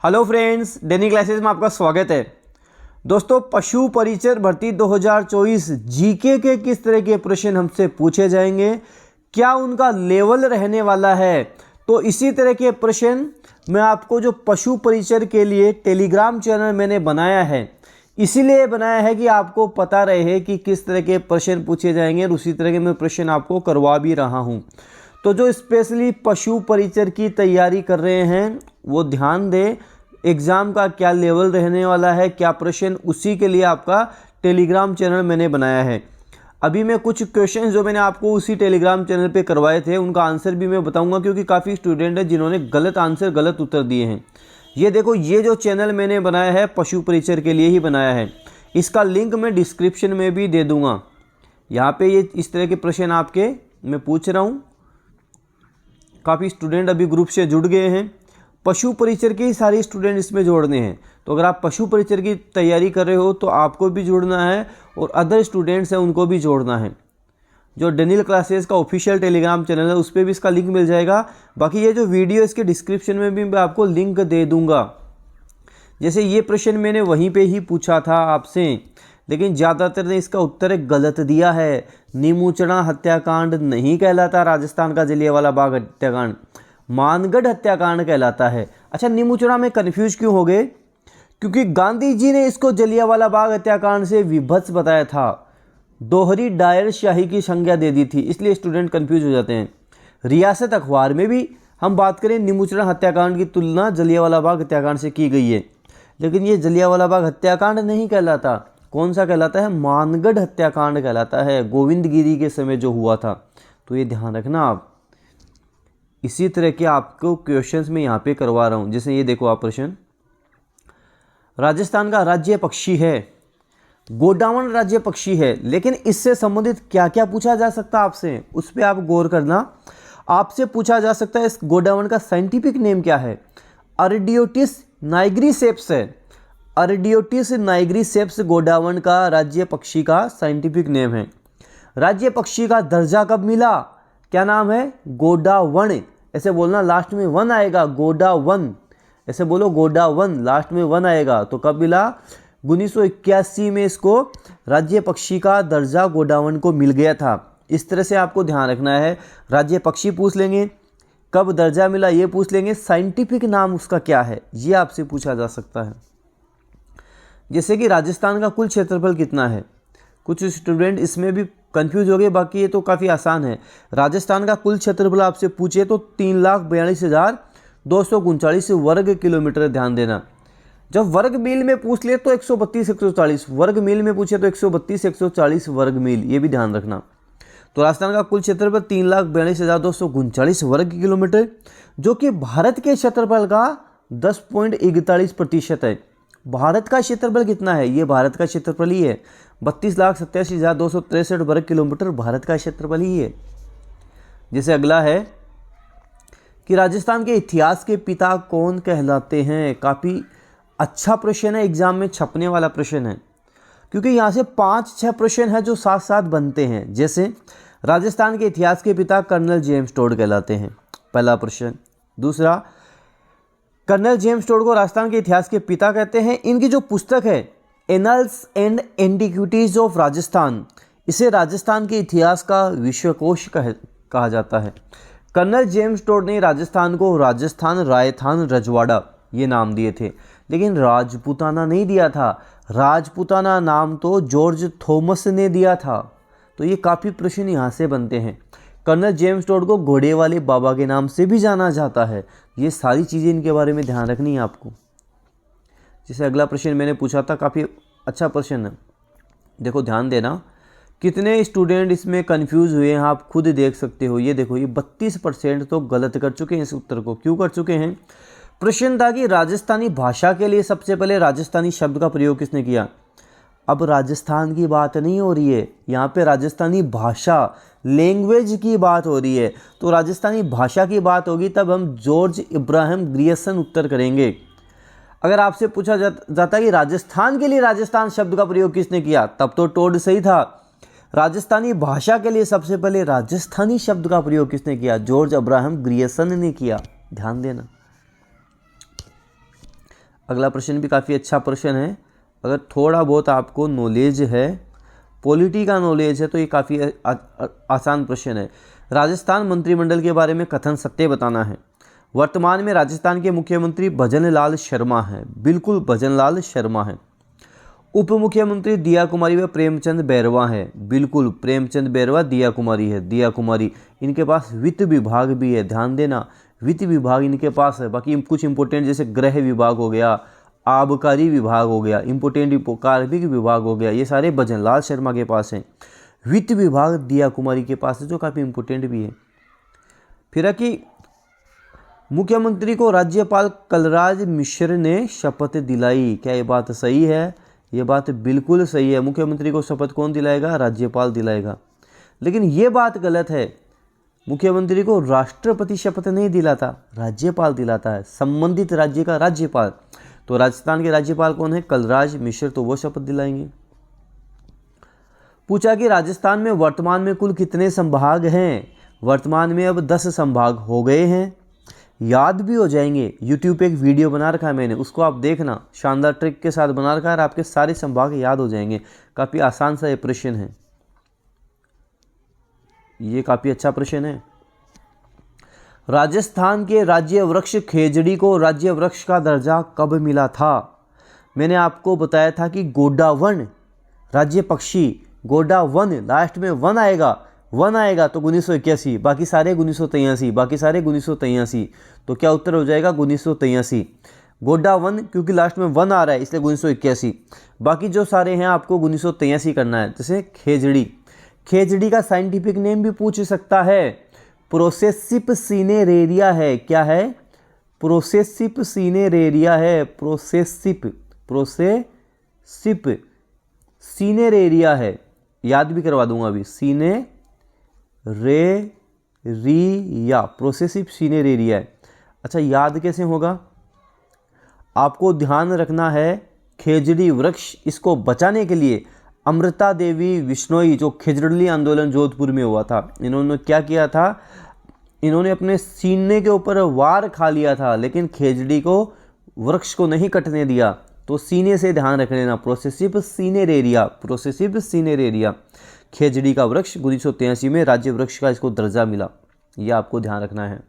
Hello friends, डेनी classes में आपका स्वागत है। दोस्तों, पशु परिचर भर्ती 2024 जीके के किस तरह के प्रश्न हमसे पूछे जाएंगे, क्या उनका लेवल रहने वाला है। तो इसी तरह के प्रश्न मैं आपको जो पशु परिचर के लिए टेलीग्राम चैनल मैंने बनाया है, इसीलिए बनाया है कि आपको पता रहे कि किस तरह के प्रश्न पूछे जाएंगे और उसी तरह के मैं प्रश्न आपको करवा भी रहा हूँ। तो जो स्पेशली पशु परिचर की तैयारी कर रहे हैं वो ध्यान दें, एग्ज़ाम का क्या लेवल रहने वाला है, क्या प्रश्न, उसी के लिए आपका टेलीग्राम चैनल मैंने बनाया है। अभी मैं कुछ क्वेश्चंस जो मैंने आपको उसी टेलीग्राम चैनल पे करवाए थे उनका आंसर भी मैं बताऊंगा, क्योंकि काफ़ी स्टूडेंट हैं जिन्होंने गलत आंसर, गलत उत्तर दिए हैं। ये देखो, ये जो चैनल मैंने बनाया है पशु परिचर के लिए ही बनाया है, इसका लिंक मैं डिस्क्रिप्शन में भी दे दूँगा। यहाँ पर ये इस तरह के प्रश्न आपके मैं पूछ रहा हूँ। काफ़ी स्टूडेंट अभी ग्रुप से जुड़ गए हैं। पशु परिचर के ही सारे स्टूडेंट इसमें जोड़ने हैं। तो अगर आप पशु परिचर की तैयारी कर रहे हो तो आपको भी जुड़ना है और अदर स्टूडेंट्स हैं उनको भी जोड़ना है। जो डेनियल क्लासेस का ऑफिशियल टेलीग्राम चैनल है उस पर भी इसका लिंक मिल जाएगा। बाकी ये जो वीडियो इसके डिस्क्रिप्शन में भी मैं आपको लिंक दे दूँगा। जैसे ये प्रश्न मैंने वहीं पर ही पूछा था आपसे, लेकिन ज़्यादातर ने इसका उत्तर गलत दिया है। नीमूचड़ा हत्याकांड नहीं कहलाता राजस्थान का जलियांवाला बाग हत्याकांड, मानगढ़ हत्याकांड कहलाता है। अच्छा, नीमूचड़ा में कन्फ्यूज क्यों हो गए? क्योंकि गांधी जी ने इसको जलियांवाला बाग हत्याकांड से विभत्स बताया था, दोहरी डायर शाही की संज्ञा दे दी थी, इसलिए स्टूडेंट कन्फ्यूज हो जाते हैं। रियासत अखबार में भी हम बात करें, नीमूचड़ा हत्याकांड की तुलना जलियांवाला बाग हत्याकांड से की गई है, लेकिन ये जलियांवाला बाग हत्याकांड नहीं कहलाता। कौन सा कहलाता है? मानगढ़ हत्याकांड कहलाता है, गोविंदगिरी के समय जो हुआ था। तो ये ध्यान रखना आप। इसी तरह के आपको क्वेश्चंस मैं यहाँ पे करवा रहा हूँ। जैसे ये देखो आप प्रश्न, राजस्थान का राज्य पक्षी है, गोडावण राज्य पक्षी है, लेकिन इससे संबंधित क्या क्या पूछा जा सकता है आपसे, उस पर आप गौर करना। आपसे पूछा जा सकता है इस गोडावण का साइंटिफिक नेम क्या है? अर्डियोटिस नाइग्रीसेप्स है। अर्डियोटिस नाइग्रीसेप्स गोडावण का राज्य पक्षी का साइंटिफिक नेम है। राज्य पक्षी का दर्जा कब मिला? क्या नाम है? गोडावण। ऐसे बोलना, लास्ट में वन आएगा, गोडावन। ऐसे बोलो, गोडावन, लास्ट में वन आएगा। तो कब मिला? 1981 में इसको राज्य पक्षी का दर्जा गोडावण को मिल गया था। इस तरह से आपको ध्यान रखना है। राज्य पक्षी पूछ लेंगे, कब दर्जा मिला ये पूछ लेंगे, साइंटिफिक नाम उसका क्या है ये आपसे पूछा जा सकता है। जैसे कि राजस्थान का कुल क्षेत्रफल कितना है, कुछ स्टूडेंट इसमें भी कंफ्यूज हो गए, बाकी ये तो काफ़ी आसान है। राजस्थान का कुल क्षेत्रफल आपसे पूछे तो 3,42,239 वर्ग किलोमीटर। ध्यान देना, जब वर्ग मील में पूछ ले तो 132-140, वर्ग मील में पूछे तो 132-140 वर्ग मील, ये भी ध्यान रखना। तो राजस्थान का कुल क्षेत्रफल 3,42,239 वर्ग किलोमीटर, जो कि भारत के क्षेत्रफल का 10.41% है। भारत का क्षेत्रफल कितना है? ये भारत का क्षेत्रफल ही है, 32,87,263 वर्ग किलोमीटर भारत का क्षेत्रफल ही है। जैसे अगला है कि राजस्थान के इतिहास के पिता कौन कहलाते हैं। काफ़ी अच्छा प्रश्न है, एग्जाम में छपने वाला प्रश्न है, क्योंकि यहाँ से 5-6 प्रश्न है जो साथ साथ बनते हैं। जैसे राजस्थान के इतिहास के पिता कर्नल जेम्स टोड कहलाते हैं, पहला प्रश्न। दूसरा, कर्नल जेम्स टोड को राजस्थान के इतिहास के पिता कहते हैं। इनकी जो पुस्तक है annuls and antiquities of Rajasthan, इसे राजस्थान के इतिहास का विश्वकोश कहा जाता है। कर्नल जेम्स टोड ने राजस्थान को राजस्थान, रायथान, रजवाड़ा ये नाम दिए थे, लेकिन राजपूताना नहीं दिया था। राजपूताना नाम तो जॉर्ज थॉमस ने दिया था। तो ये काफ़ी प्रश्न यहाँ से बनते हैं। कर्नल जेम्स टोड को घोड़े वाले बाबा के नाम से भी जाना जाता है। ये सारी चीज़ें इनके बारे में ध्यान रखनी है आपको। जैसे अगला प्रश्न मैंने पूछा था, काफ़ी अच्छा प्रश्न है, देखो ध्यान देना। कितने स्टूडेंट इसमें कंफ्यूज हुए हैं आप खुद देख सकते हो। ये देखो, ये 32% तो गलत कर चुके हैं इस उत्तर को। क्यों कर चुके हैं? प्रश्न था कि राजस्थानी भाषा के लिए सबसे पहले राजस्थानी शब्द का प्रयोग किसने किया। अब राजस्थान की बात नहीं हो रही है, यहाँ पे राजस्थानी भाषा, लैंग्वेज की बात हो रही है। तो राजस्थानी भाषा की बात होगी तब हम जॉर्ज इब्राहिम ग्रियर्सन उत्तर करेंगे। अगर आपसे पूछा जाता कि राजस्थान के लिए राजस्थान शब्द का प्रयोग किसने किया, तब तो टोड सही था। राजस्थानी भाषा के लिए सबसे पहले राजस्थानी शब्द का प्रयोग किसने किया? जॉर्ज इब्राहिम ग्रियर्सन ने किया। ध्यान देना। अगला प्रश्न भी काफ़ी अच्छा प्रश्न है। अगर थोड़ा बहुत आपको नॉलेज है, पॉलिटी का नॉलेज है, तो ये काफ़ी आसान प्रश्न है। राजस्थान मंत्रिमंडल के बारे में कथन सत्य बताना है। वर्तमान में राजस्थान के मुख्यमंत्री भजनलाल शर्मा हैं। बिल्कुल भजनलाल शर्मा हैं। उप मुख्यमंत्री दिया कुमारी व प्रेमचंद बैरवा है। बिल्कुल प्रेमचंद बैरवा, दिया कुमारी है, दिया कुमारी। इनके पास वित्त विभाग भी है, ध्यान देना, वित्त विभाग इनके पास है। बाकी कुछ इंपॉर्टेंट जैसे गृह विभाग हो गया, आबकारी विभाग हो गया, इंपॉर्टेंट कार्मिक विभाग हो गया, ये सारे भजनलाल शर्मा के पास हैं। वित्त विभाग दिया कुमारी के पास है, जो काफ़ी इंपॉर्टेंट भी है। फिर कि मुख्यमंत्री को राज्यपाल कलराज मिश्र ने शपथ दिलाई। क्या ये बात सही है? ये बात बिल्कुल सही है। मुख्यमंत्री को शपथ कौन दिलाएगा? राज्यपाल दिलाएगा। लेकिन ये बात गलत है, मुख्यमंत्री को राष्ट्रपति शपथ नहीं दिलाता, राज्यपाल दिलाता है, संबंधित राज्य का राज्यपाल। तो राजस्थान के राज्यपाल कौन है? कलराज मिश्र, तो वो शपथ दिलाएंगे। पूछा कि राजस्थान में वर्तमान में कुल कितने संभाग हैं? वर्तमान में अब 10 संभाग हो गए हैं, याद भी हो जाएंगे। यूट्यूब पे एक वीडियो बना रखा है मैंने, उसको आप देखना, शानदार ट्रिक के साथ बना रखा है, आपके सारे संभाग याद हो जाएंगे। काफ़ी आसान सा ये प्रश्न है, ये काफ़ी अच्छा प्रश्न है। राजस्थान के राज्य वृक्ष खेजड़ी को राज्य वृक्ष का दर्जा कब मिला था? मैंने आपको बताया था कि गोडावन राज्य पक्षी, गोडावन, लास्ट में वन आएगा तो 1981, बाकी सारे 1983, बाकी सारे 1983। तो क्या उत्तर हो जाएगा? 1983। गोडावन क्योंकि लास्ट में वन आ रहा है इसलिए 1981। बाकी जो सारे हैं आपको 1983 करना है। जैसे खेजड़ी, खेजड़ी का साइंटिफिक नेम भी पूछ सकता है, प्रोसेसिप सीनेरेरिया है। क्या है? प्रोसेसिप सीनेरेरिया है, प्रोसेसिप सीनेरेरिया है। याद भी करवा दूंगा अभी, सीनेरेरिया, प्रोसेसिप सीनेरेरिया है। अच्छा, याद कैसे होगा? आपको ध्यान रखना है, खेजड़ी वृक्ष, इसको बचाने के लिए अमृता देवी बिश्नोई, जो खेजड़ली आंदोलन जोधपुर में हुआ था, इन्होंने क्या किया था? इन्होंने अपने सीने के ऊपर वार खा लिया था, लेकिन खेजड़ी को, वृक्ष को नहीं कटने दिया। तो सीने से ध्यान रख लेना, प्रोसेसिव सीनेरेरिया, खेजड़ी का वृक्ष 1983 में राज्य वृक्ष का इसको दर्जा मिला। ये आपको ध्यान रखना है।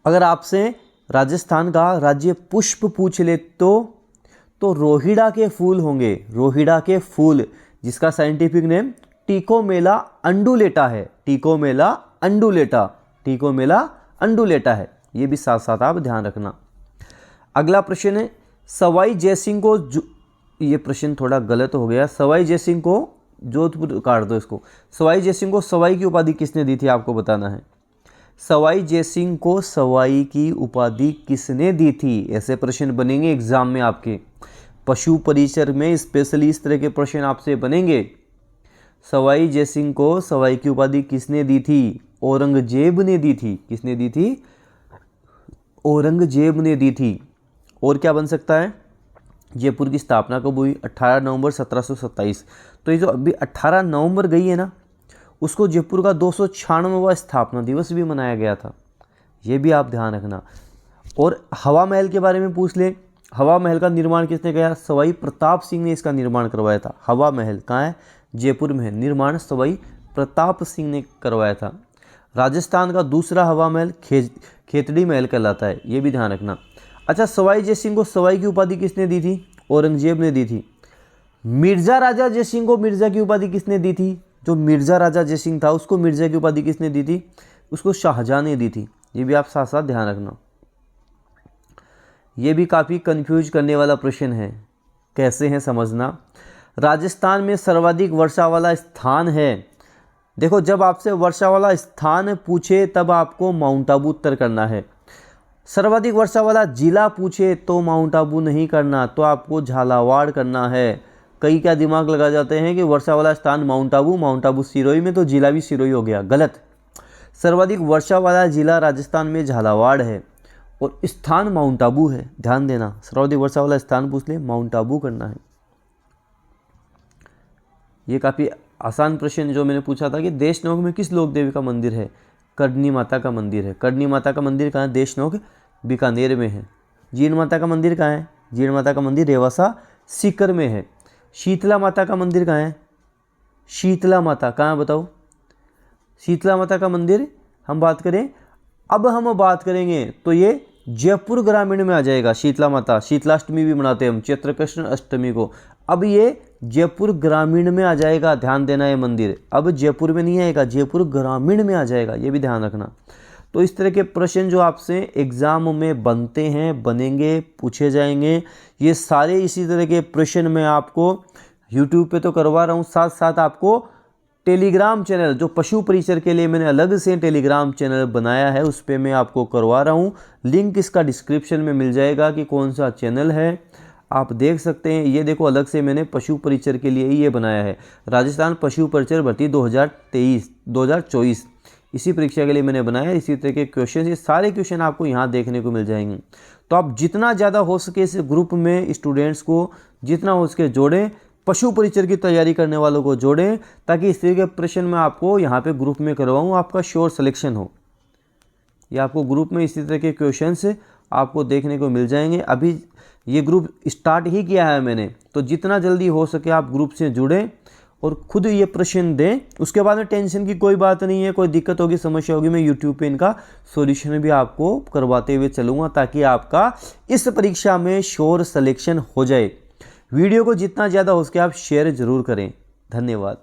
अगर आपसे राजस्थान का राज्य पुष्प पूछ ले तो रोहिड़ा के फूल होंगे, रोहिड़ा के फूल, जिसका साइंटिफिक नेम टिकोमेला अंडुलेटा है, टिकोमेला अंडुलेटा है। ये भी साथ साथ आप ध्यान रखना। अगला प्रश्न है, सवाई जयसिंह को, ये प्रश्न थोड़ा गलत हो गया, सवाई जयसिंह को, जोधपुर काट दो इसको, सवाई जयसिंह को सवाई की उपाधि किसने दी थी? आपको बताना है। सवाई जयसिंह को सवाई की उपाधि किसने दी थी? ऐसे प्रश्न बनेंगे एग्जाम में आपके, पशु परिचर में स्पेशली इस तरह के प्रश्न आपसे बनेंगे। सवाई जयसिंह को सवाई की उपाधि किसने दी थी? औरंगजेब ने दी थी। किसने दी थी? औरंगजेब ने दी थी। और क्या बन सकता है? जयपुर की स्थापना कब हुई? 18 नवंबर 1727। तो ये जो अभी 18 नवंबर गई है ना, उसको जयपुर का 296वां स्थापना दिवस भी मनाया गया था। ये भी आप ध्यान रखना। और हवा महल के बारे में पूछ ले, हवा महल का निर्माण किसने किया? सवाई प्रताप सिंह ने इसका निर्माण करवाया था। हवा महल कहाँ है? जयपुर में है। निर्माण सवाई प्रताप सिंह ने करवाया था। राजस्थान का दूसरा हवा महल खेतड़ी महल कहलाता है, ये भी ध्यान रखना। अच्छा, सवाई जयसिंह को सवाई की उपाधि किसने दी थी? औरंगजेब ने दी थी। मिर्जा राजा जयसिंह को मिर्जा की उपाधि किसने दी थी? जो मिर्जा राजा जयसिंह था उसको मिर्जा की उपाधि किसने दी थी? उसको शाहजहां ने दी थी। ये भी आप साथ साथ ध्यान रखना। ये भी काफ़ी कंफ्यूज करने वाला प्रश्न है, कैसे है समझना। राजस्थान में सर्वाधिक वर्षा वाला स्थान है। देखो, जब आपसे वर्षा वाला स्थान पूछे तब आपको माउंट आबू उत्तर करना है। सर्वाधिक वर्षा वाला जिला पूछे तो माउंट आबू नहीं करना, तो आपको झालावाड़ करना है। कई क्या दिमाग लगा जाते हैं कि वर्षा वाला स्थान माउंट आबू सिरोही में, तो जिला भी सिरोही हो गया, गलत। सर्वाधिक वर्षा वाला जिला राजस्थान में झालावाड़ है और स्थान माउंट आबू है, ध्यान देना। सर्वाधिक वर्षा वाला स्थान पूछ ले, माउंट आबू करना है। ये काफ़ी आसान प्रश्न जो मैंने पूछा था कि देशनोक में किस लोक देवी का मंदिर है? कर्णी माता का मंदिर है। कर्णी माता का मंदिर कहाँ है? देशनोक बीकानेर में है। जीन माता का मंदिर कहाँ है? जीण माता का मंदिर रेवासा सीकर में है। शीतला माता का मंदिर कहाँ है? शीतला माता कहाँ है बताओ? शीतला माता का मंदिर हम बात करें, अब हम बात करेंगे तो ये जयपुर ग्रामीण में आ जाएगा। शीतला माता, शीतलाष्टमी भी मनाते हैं हम, चैत्र कृष्ण अष्टमी को। अब ये जयपुर ग्रामीण में आ जाएगा, ध्यान देना। ये मंदिर अब जयपुर में नहीं आएगा, जयपुर ग्रामीण में आ जाएगा, ये भी ध्यान रखना। तो इस तरह के प्रश्न जो आपसे एग्जाम में बनते हैं, बनेंगे, पूछे जाएंगे, ये सारे इसी तरह के प्रश्न मैं आपको यूट्यूब पे तो करवा रहा हूँ, साथ साथ आपको टेलीग्राम चैनल जो पशु परिचर के लिए मैंने अलग से टेलीग्राम चैनल बनाया है उस पर मैं आपको करवा रहा हूँ। लिंक इसका डिस्क्रिप्शन में मिल जाएगा कि कौन सा चैनल है, आप देख सकते हैं। ये देखो अलग से मैंने पशु परिचर के लिए ही ये बनाया है, राजस्थान पशु परिचर भर्ती 2024 इसी परीक्षा के लिए मैंने बनाया है। इसी तरह के क्वेश्चन, ये सारे क्वेश्चन आपको यहाँ देखने को मिल जाएंगे। तो आप जितना ज़्यादा हो सके इस ग्रुप में स्टूडेंट्स को जितना हो सके जोड़ें, पशु परिचर की तैयारी करने वालों को जोड़ें, ताकि इस तरह के प्रश्न मैं आपको यहाँ पे ग्रुप में करवाऊँ, आपका श्योर सिलेक्शन हो। ये आपको ग्रुप में इसी तरह के क्वेश्चंस आपको देखने को मिल जाएंगे। अभी ये ग्रुप स्टार्ट ही किया है मैंने, तो जितना जल्दी हो सके आप ग्रुप से जुड़ें और खुद ये प्रश्न दें। उसके बाद में टेंशन की कोई बात नहीं है, कोई दिक्कत होगी, समस्या होगी, मैं यूट्यूब पे इनका सॉल्यूशन भी आपको करवाते हुए चलूँगा, ताकि आपका इस परीक्षा में श्योर सिलेक्शन हो जाए। वीडियो को जितना ज़्यादा हो सके आप शेयर ज़रूर करें। धन्यवाद।